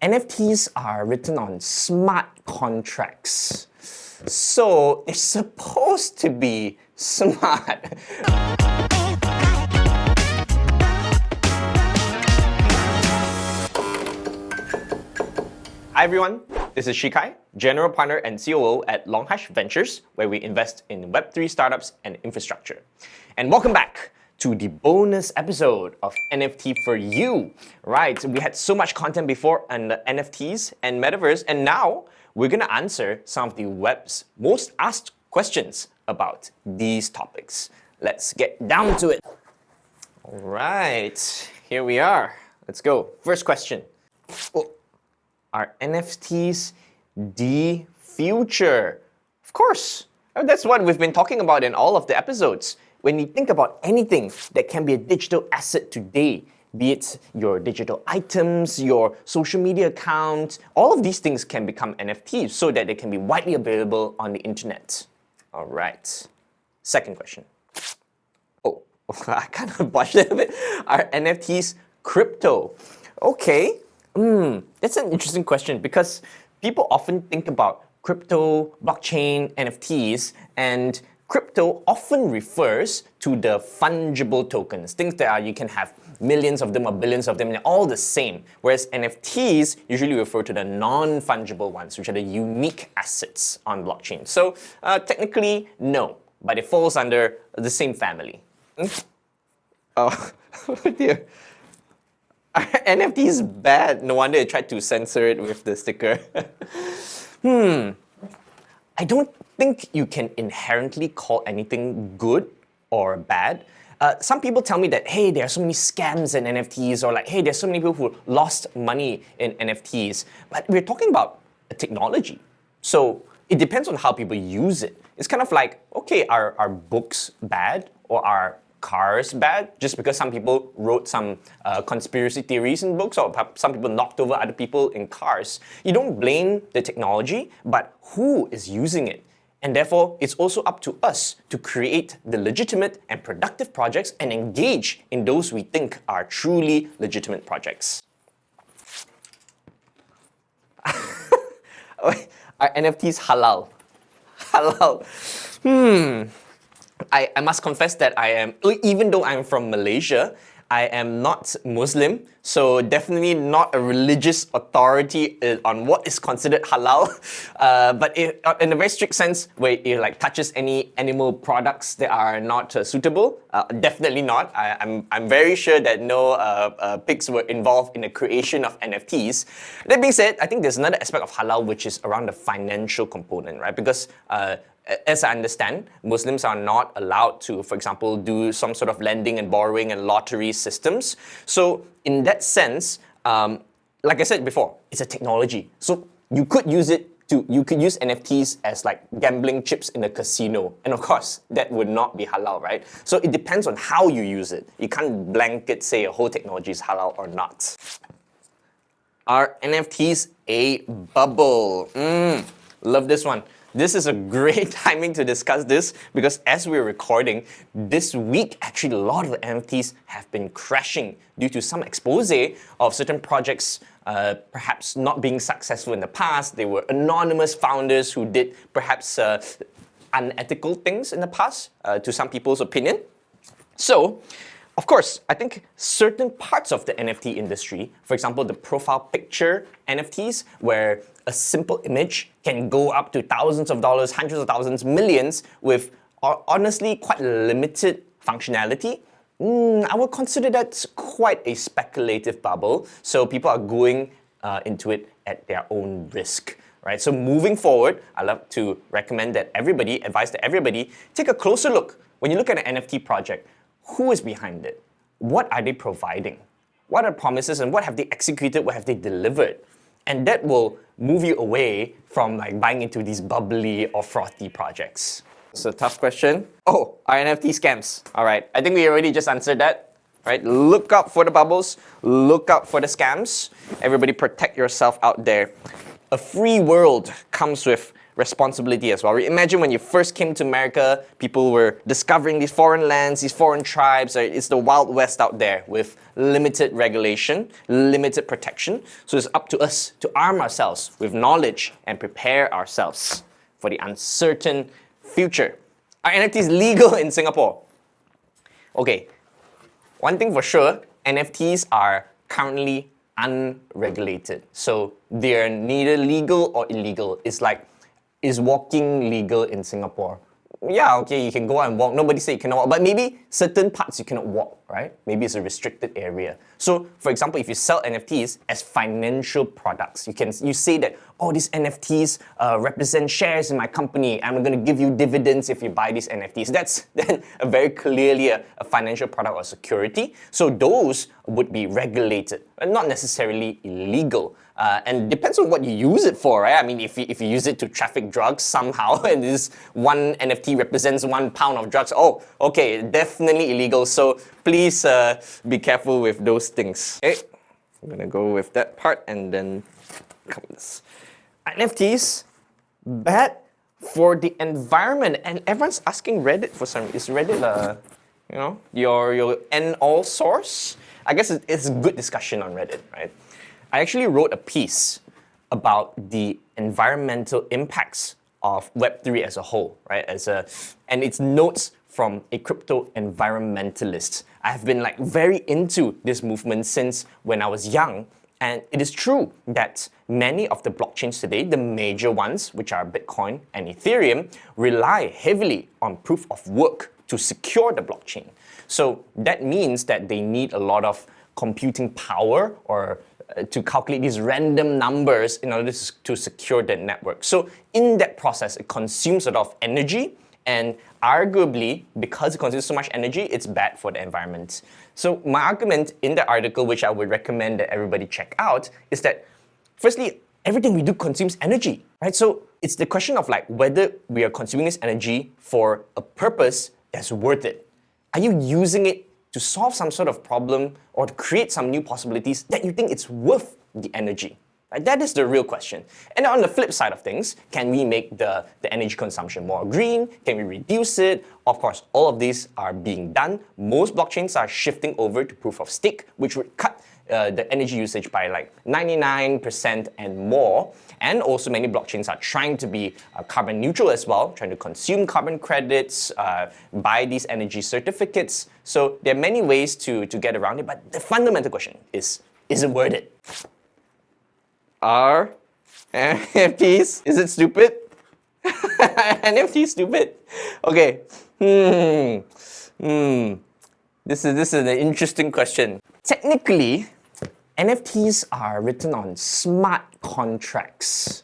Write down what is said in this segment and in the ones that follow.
NFTs are written on smart contracts. So it's supposed to be smart. Hi everyone, this is Shi Khai, General Partner and COO at Longhash Ventures, where we invest in Web3 startups and infrastructure. And welcome back to the bonus episode of NFT for You. Right, we had so much content before on the NFTs and Metaverse, and now we're gonna answer some of the web's most asked questions about these topics. Let's get down to it. All right, here we are. Let's go. First question. Are NFTs the future? Of course. That's what we've been talking about in all of the episodes. When you think about anything that can be a digital asset today, be it your digital items, your social media account, all of these things can become NFTs so that they can be widely available on the internet. All right. Second question. Oh, I kind of botched it a bit. Are NFTs crypto? Okay. That's an interesting question because people often think about crypto, blockchain, NFTs, and crypto often refers to the fungible tokens, things that you can have millions of them or billions of them, and they're all the same. Whereas NFTs usually refer to the non-fungible ones, which are the unique assets on blockchain. So technically, no, but it falls under the same family. Oh, dear. NFT is bad. No wonder they tried to censor it with the sticker. I don't think you can inherently call anything good or bad. Some people tell me that, hey, there are so many scams in NFTs, or like, hey, there's so many people who lost money in NFTs. But we're talking about a technology. So it depends on how people use it. It's kind of like, okay, are books bad or are cars bad just because some people wrote some conspiracy theories in books, or some people knocked over other people in cars? You don't blame the technology, but who is using it? And therefore, it's also up to us to create the legitimate and productive projects and engage in those we think are truly legitimate projects. Are NFTs halal? Halal. I must confess that even though I'm from Malaysia, I am not Muslim, so definitely not a religious authority on what is considered halal. But in a very strict sense, where it like touches any animal products that are not suitable, definitely not. I'm very sure that no pigs were involved in the creation of NFTs. That being said, I think there's another aspect of halal which is around the financial component, right? Because as I understand, Muslims are not allowed to, for example, do some sort of lending and borrowing and lottery systems. So in that sense, like I said before, it's a technology. So you could use NFTs as like gambling chips in a casino. And of course, that would not be halal, right? So it depends on how you use it. You can't blanket say a whole technology is halal or not. Are NFTs a bubble? Love this one. This is a great timing to discuss this because as we're recording, this week, actually a lot of the NFTs have been crashing due to some expose of certain projects perhaps not being successful in the past. They were anonymous founders who did perhaps unethical things in the past, to some people's opinion. So, of course, I think certain parts of the NFT industry, for example, the profile picture NFTs, where a simple image can go up to thousands of dollars, hundreds of thousands, millions, with honestly quite limited functionality. I would consider that quite a speculative bubble. So people are going into it at their own risk. Right? So moving forward, I love to advise that everybody take a closer look. When you look at an NFT project, who is behind it? What are they providing? What are promises and what have they executed? What have they delivered? And that will move you away from like buying into these bubbly or frothy projects. It's a tough question. Oh, are NFT scams? All right, I think we already just answered that. Right? Look out for the bubbles. Look out for the scams. Everybody protect yourself out there. A free world comes with responsibility as well. Imagine when you first came to America, people were discovering these foreign lands, these foreign tribes. It's the Wild West out there with limited regulation, limited protection. So it's up to us to arm ourselves with knowledge and prepare ourselves for the uncertain future. Are NFTs legal in Singapore? Okay, one thing for sure, NFTs are currently unregulated. So they're neither legal or illegal. It's like, is walking legal in Singapore? Yeah, okay, you can go out and walk. Nobody said you cannot walk, but maybe certain parts you cannot walk, right? Maybe it's a restricted area. So, for example, if you sell NFTs as financial products, you say that, oh, these NFTs represent shares in my company. I'm going to give you dividends if you buy these NFTs. That's then very clearly a financial product or security. So those would be regulated, but not necessarily illegal. And depends on what you use it for, right? I mean, if you use it to traffic drugs somehow, and this one NFT represents 1 pound of drugs, oh, okay, definitely illegal. So please be careful with those things. Okay, I'm gonna go with that part and then come this. NFTs, bad for the environment, and everyone's asking Reddit for some. Is Reddit your end-all source? I guess it's a good discussion on Reddit, right? I actually wrote a piece about the environmental impacts of Web3 as a whole, right? And it's notes from a crypto environmentalist. I have been very into this movement since when I was young, and it is true that many of the blockchains today, the major ones, which are Bitcoin and Ethereum, rely heavily on proof of work to secure the blockchain. So that means that they need a lot of computing power or to calculate these random numbers in order to secure the network. So in that process, it consumes a lot of energy, and arguably, because it consumes so much energy, it's bad for the environment. So my argument in the article, which I would recommend that everybody check out, is that firstly, everything we do consumes energy, right? So it's the question of whether we are consuming this energy for a purpose that's worth it. Are you using it to solve some sort of problem or to create some new possibilities that you think it's worth the energy? Right? That is the real question. And on the flip side of things, can we make the energy consumption more green? Can we reduce it? Of course, all of these are being done. Most blockchains are shifting over to proof of stake, which would cut the energy usage by 99% and more. And also many blockchains are trying to be carbon neutral as well, trying to consume carbon credits, buy these energy certificates. So there are many ways to get around it, but the fundamental question is it worth it? Are NFTs, is it stupid? NFT stupid? Okay. This is an interesting question. Technically, NFTs are written on smart contracts.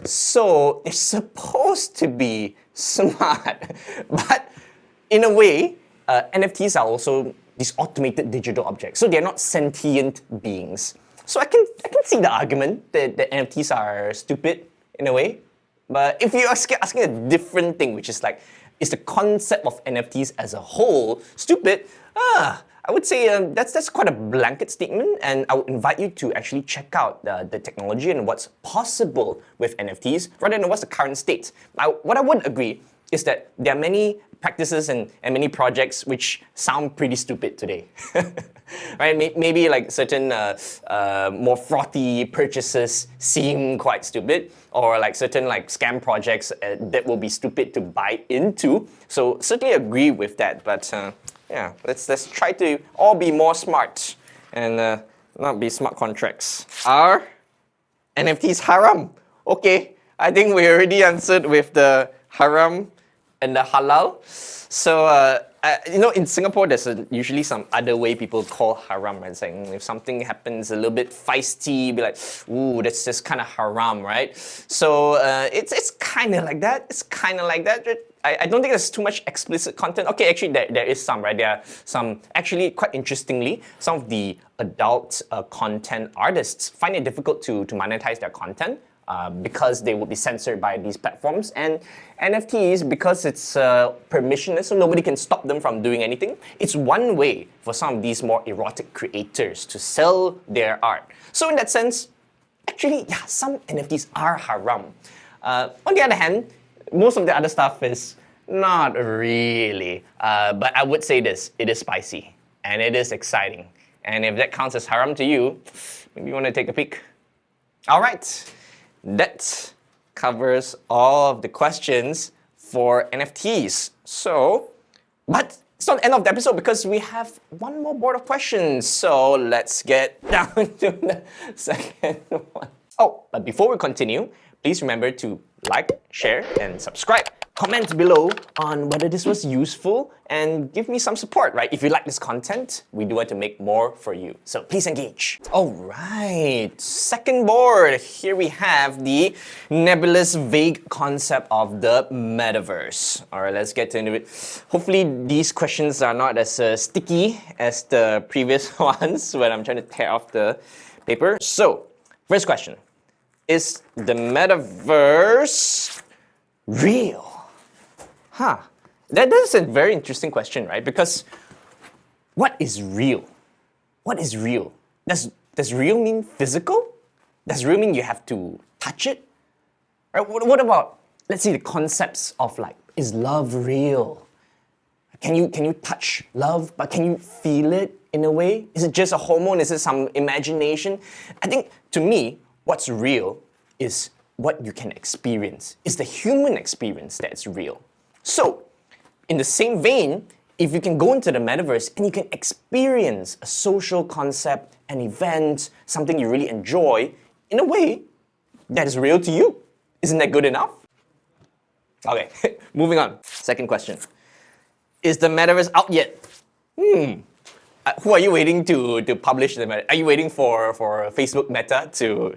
So they're supposed to be smart. But in a way, NFTs are also these automated digital objects. So they're not sentient beings. So I can see the argument that NFTs are stupid in a way. But if you're asking a different thing, which is is the concept of NFTs as a whole stupid? I would say that's quite a blanket statement, and I would invite you to actually check out the technology and what's possible with NFTs rather than what's the current state. What I would agree is that there are many practices and many projects which sound pretty stupid today. Right? Maybe certain more frothy purchases seem quite stupid, or certain scam projects that will be stupid to buy into. So certainly agree with that, but yeah, let's try to all be more smart and not be smart contracts. Are NFTs haram? Okay, I think we already answered with the haram and the halal. So in Singapore, there's usually some other way people call haram, right? Saying if something happens a little bit feisty, be like, ooh, that's just kind of haram, right? So it's kind of like that. It's kind of like that. I don't think there's too much explicit content. Okay, actually there is some, right? There are some, actually quite interestingly, some of the adult content artists find it difficult to monetize their content because they will be censored by these platforms. And NFTs, because it's permissionless, so nobody can stop them from doing anything, it's one way for some of these more erotic creators to sell their art. So in that sense, actually, yeah, some NFTs are haram. On the other hand, most of the other stuff is not really. But I would say this, it is spicy and it is exciting. And if that counts as haram to you, maybe you want to take a peek. All right, that covers all of the questions for NFTs. But it's not the end of the episode because we have one more board of questions. So let's get down to the second one. Oh, but before we continue, please remember to like, share, and subscribe. Comment below on whether this was useful and give me some support, right? If you like this content, we do want to make more for you. So please engage. All right, second board. Here we have the nebulous, vague concept of the metaverse. All right, let's get into it. Hopefully these questions are not as sticky as the previous ones when I'm trying to tear off the paper. So, first question. Is the metaverse real? That is a very interesting question, right? Because what is real? What is real? Does real mean physical? Does real mean you have to touch it? Right? What about, let's say, the concepts of like, is love real? Can you touch love, but can you feel it in a way? Is it just a hormone? Is it some imagination? I think, to me, what's real is what you can experience. It's the human experience that's real. So, in the same vein, if you can go into the metaverse and you can experience a social concept, an event, something you really enjoy, in a way that is real to you, isn't that good enough? Okay, moving on. Second question. Is the metaverse out yet? Who are you waiting to publish the metaverse? Are you waiting for Facebook Meta to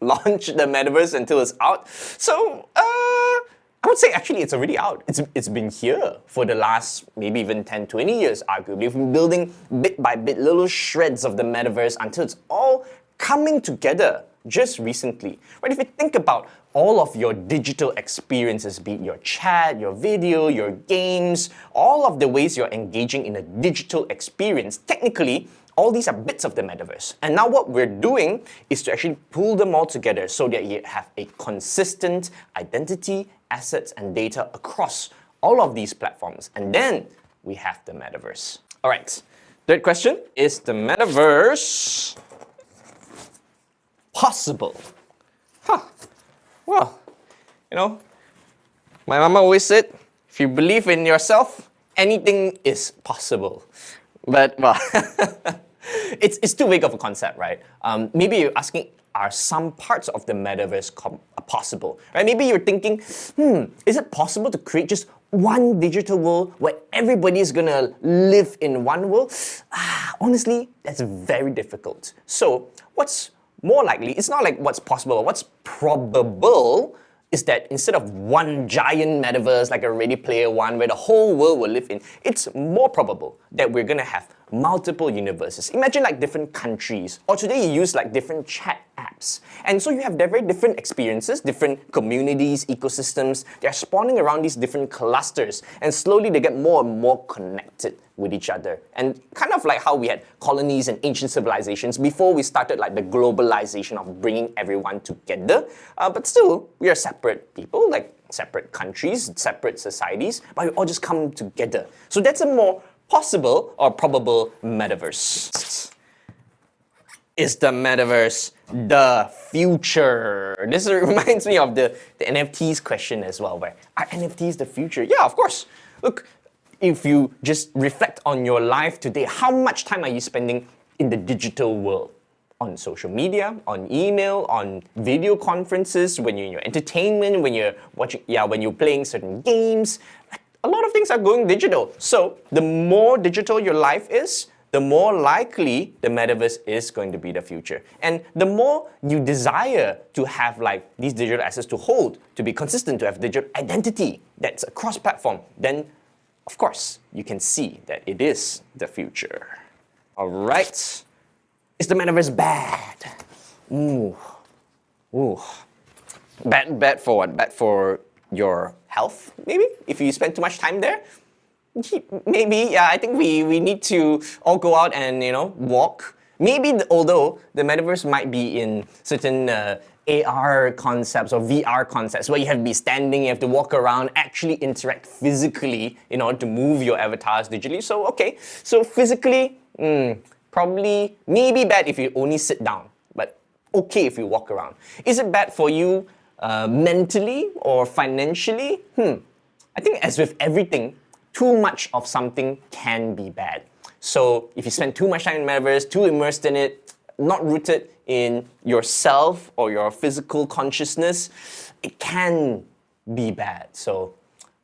launch the metaverse until it's out? So I would say actually it's already out. It's been here for the last maybe even 10, 20 years arguably. We've been building bit by bit little shreds of the metaverse until it's all coming together just recently. Right? If you think about all of your digital experiences, be it your chat, your video, your games, all of the ways you're engaging in a digital experience, technically, all these are bits of the metaverse. And now what we're doing is to actually pull them all together so that you have a consistent identity, assets, and data across all of these platforms. And then we have the metaverse. All right, third question, is the metaverse possible? Well, my mama always said, if you believe in yourself, anything is possible. But, well, it's too big of a concept, right? Maybe you're asking, are some parts of the metaverse possible? Right? Maybe you're thinking, is it possible to create just one digital world where everybody is gonna live in one world? Honestly, that's very difficult. So, what's more likely, it's not like what's possible, what's probable is that instead of one giant metaverse like a Ready Player One where the whole world will live in, it's more probable that we're gonna have multiple universes. Imagine like different countries, or today you use like different chat apps. And so you have very different experiences, different communities, ecosystems, they're spawning around these different clusters, and slowly they get more and more connected with each other. And kind of like how we had colonies and ancient civilizations before we started like the globalization of bringing everyone together. But still, we are separate people, like separate countries, separate societies, but we all just come together. So that's a more possible or probable metaverse. Is the metaverse the future? This reminds me of the NFTs question as well, where are NFTs the future? Yeah, of course. Look, if you just reflect on your life today, how much time are you spending in the digital world? On social media, on email, on video conferences, when you're in your entertainment, when you're watching, when you're playing certain games. A lot of things are going digital. So the more digital your life is, the more likely the metaverse is going to be the future. And the more you desire to have like these digital assets to hold, to be consistent, to have digital identity that's across platform, then of course you can see that it is the future. All right. Is the metaverse bad? Bad for what? Bad for your health, maybe? If you spend too much time there? Maybe, I think we need to all go out and, walk, Maybe, although the metaverse might be in certain AR concepts or VR concepts where you have to be standing, you have to walk around, actually interact physically in order to move your avatars digitally. So, okay, so physically, probably, maybe bad if you only sit down, but okay if you walk around. Is it bad for you mentally or financially? I think as with everything, too much of something can be bad. So if you spend too much time in the metaverse, too immersed in it, not rooted in yourself or your physical consciousness, it can be bad. So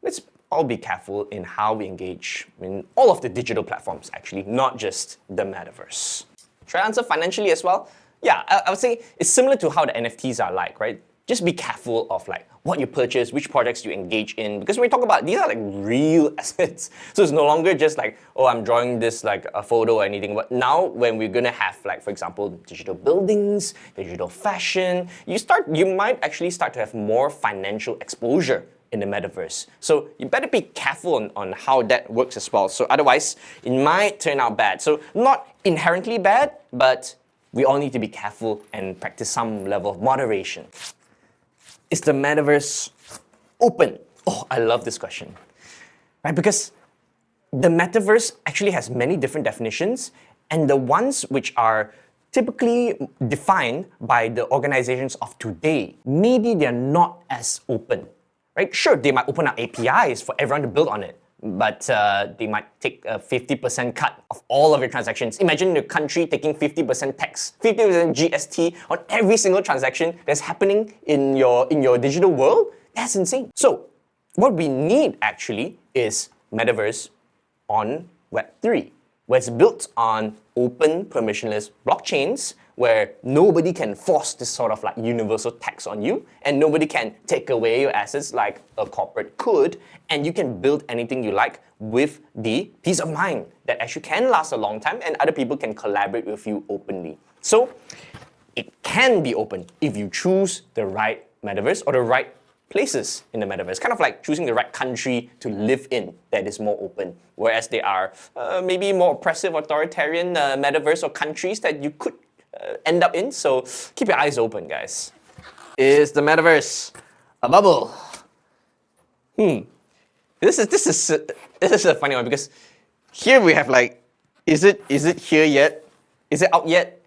let's all be careful in how we engage in all of the digital platforms, actually, not just the metaverse. Should I answer financially as well? Yeah, I would say it's similar to how the NFTs are like, right? Just be careful of like what you purchase, which projects you engage in, because when we talk about, these are like real assets. So it's no longer just like, oh, I'm drawing this like a photo or anything. But now when we're gonna have like, for example, digital buildings, digital fashion, you might actually start to have more financial exposure in the metaverse. So you better be careful on how that works as well. So otherwise, it might turn out bad. So not inherently bad, but we all need to be careful and practice some level of moderation. Is the metaverse open? Oh, I love this question, right? Because the metaverse actually has many different definitions, and the ones which are typically defined by the organizations of today, maybe they're not as open, right? Sure, they might open up APIs for everyone to build on it, but they might take a 50% cut of all of your transactions. Imagine the country taking 50% tax, 50% GST on every single transaction that's happening in your digital world. That's insane. So what we need actually is metaverse on Web3, where it's built on open permissionless blockchains, where nobody can force this sort of like universal tax on you, and nobody can take away your assets like a corporate could, and you can build anything you like with the peace of mind that actually can last a long time, and other people can collaborate with you openly. So it can be open if you choose the right metaverse or the right places in the metaverse, kind of like choosing the right country to live in that is more open, whereas there are maybe more oppressive, authoritarian metaverse or countries that you could end up in. So keep your eyes open, guys. Is the metaverse a bubble? This is a funny one, because here we have like, is it here yet? Is it out yet?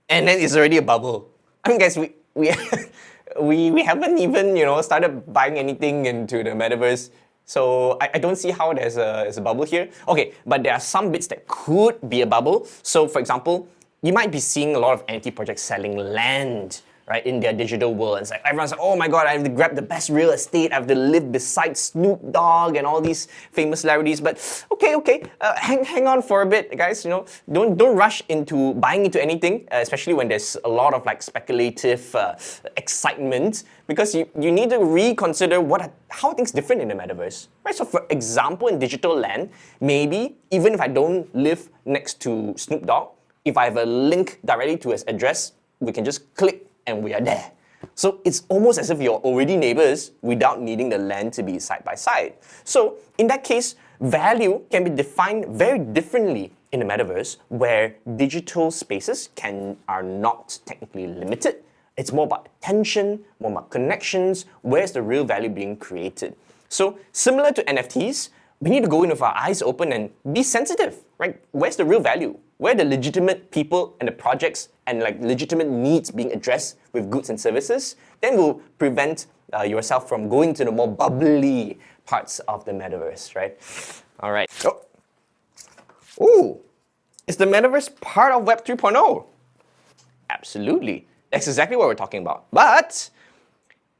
And then it's already a bubble. I mean, guys, we haven't even started buying anything into the metaverse. So I don't see how there's a bubble here. Okay, but there are some bits that could be a bubble. So for example, you might be seeing a lot of NFT projects selling land, right, in their digital world. And it's like everyone's like, oh my god, I have to grab the best real estate, I have to live beside Snoop Dogg and all these famous celebrities. But okay, hang on for a bit, guys. Don't rush into buying into anything, especially when there's a lot of like speculative excitement, because you need to reconsider how things different in the metaverse, right? So for example, in digital land, maybe even if I don't live next to Snoop Dogg, if I have a link directly to his address, we can just click and we are there. So it's almost as if you're already neighbors without needing the land to be side by side. So in that case, value can be defined very differently in the metaverse, where digital spaces are not technically limited. It's more about attention, more about connections, where's the real value being created. So similar to NFTs, we need to go in with our eyes open and be sensitive, right? Where's the real value? Where the legitimate people and the projects and like legitimate needs being addressed with goods and services, then will prevent yourself from going to the more bubbly parts of the metaverse, right? All right. Ooh, is the metaverse part of Web 3.0? Absolutely. That's exactly what we're talking about. But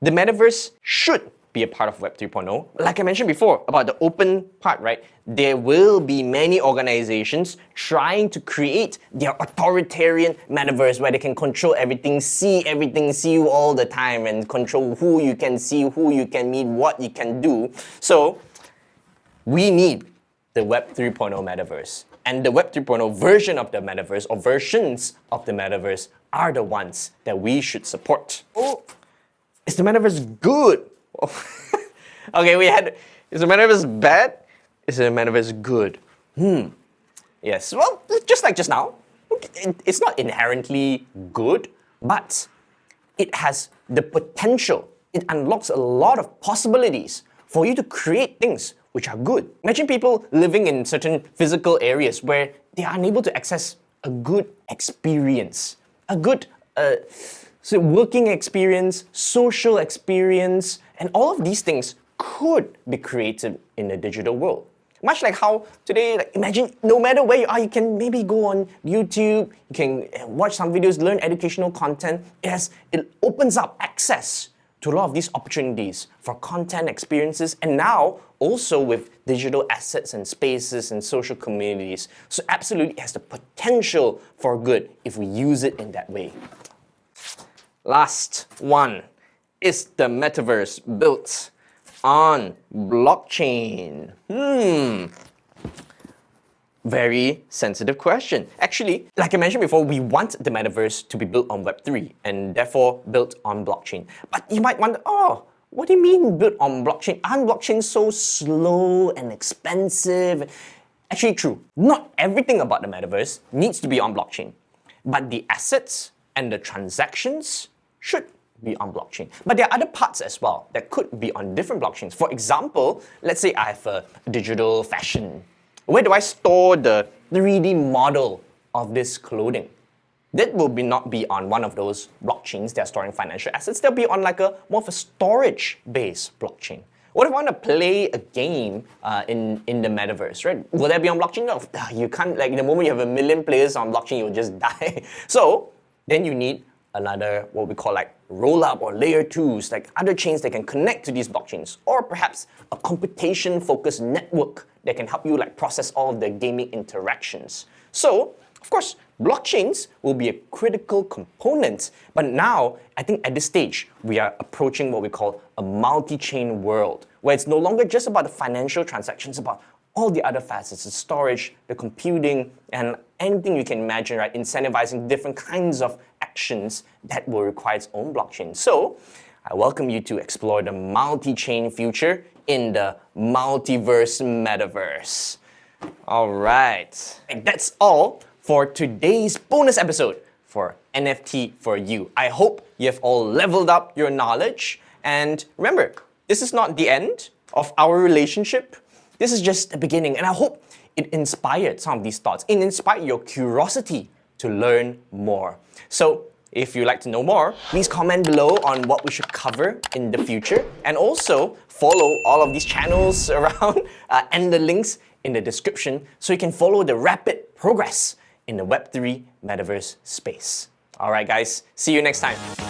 the metaverse should be a part of Web 3.0. Like I mentioned before about the open part, right? There will be many organizations trying to create their authoritarian metaverse where they can control everything, see you all the time, and control who you can see, who you can meet, what you can do. So we need the Web 3.0 metaverse. And the Web 3.0 version of the metaverse, or versions of the metaverse, are the ones that we should support. Oh, is the metaverse good? Okay, is the metaverse bad? Is the metaverse good? Yes, well, just like just now, it's not inherently good, but it has the potential. It unlocks a lot of possibilities for you to create things which are good. Imagine people living in certain physical areas where they are unable to access a good experience, a good working experience, social experience, and all of these things could be created in the digital world. Much like how today, imagine no matter where you are, you can maybe go on YouTube, you can watch some videos, learn educational content. It opens up access to a lot of these opportunities for content experiences, and now also with digital assets and spaces and social communities. So absolutely it has the potential for good if we use it in that way. Last one, is the metaverse built on blockchain? Very sensitive question. Actually, like I mentioned before, we want the metaverse to be built on Web3 and therefore built on blockchain. But you might wonder, what do you mean built on blockchain? Aren't blockchains so slow and expensive? Actually true. Not everything about the metaverse needs to be on blockchain, but the assets and the transactions should be on blockchain. But there are other parts as well that could be on different blockchains. For example, let's say I have a digital fashion. Where do I store the 3D model of this clothing? That will not be on one of those blockchains that are storing financial assets. They'll be on like more of a storage-based blockchain. What if I want to play a game in the metaverse, right? Will that be on blockchain? No, you can't. Like the moment you have 1 million players on blockchain, you'll just die. So then you need another, what we call like roll-up or layer 2s, like other chains that can connect to these blockchains, or perhaps a computation-focused network that can help you like process all of the gaming interactions. So, of course, blockchains will be a critical component, but now, I think at this stage, we are approaching what we call a multi-chain world, where it's no longer just about the financial transactions, about all the other facets, the storage, the computing, and anything you can imagine, right? Incentivizing different kinds of actions that will require its own blockchain. So, I welcome you to explore the multi-chain future in the multiverse metaverse. All right, and that's all for today's bonus episode for NFT for You. I hope you have all leveled up your knowledge. And remember, this is not the end of our relationship. This is just the beginning. And I hope it inspired some of these thoughts. It inspired your curiosity to learn more. So if you'd like to know more, please comment below on what we should cover in the future. And also follow all of these channels around and the links in the description so you can follow the rapid progress in the Web3 metaverse space. All right, guys, see you next time.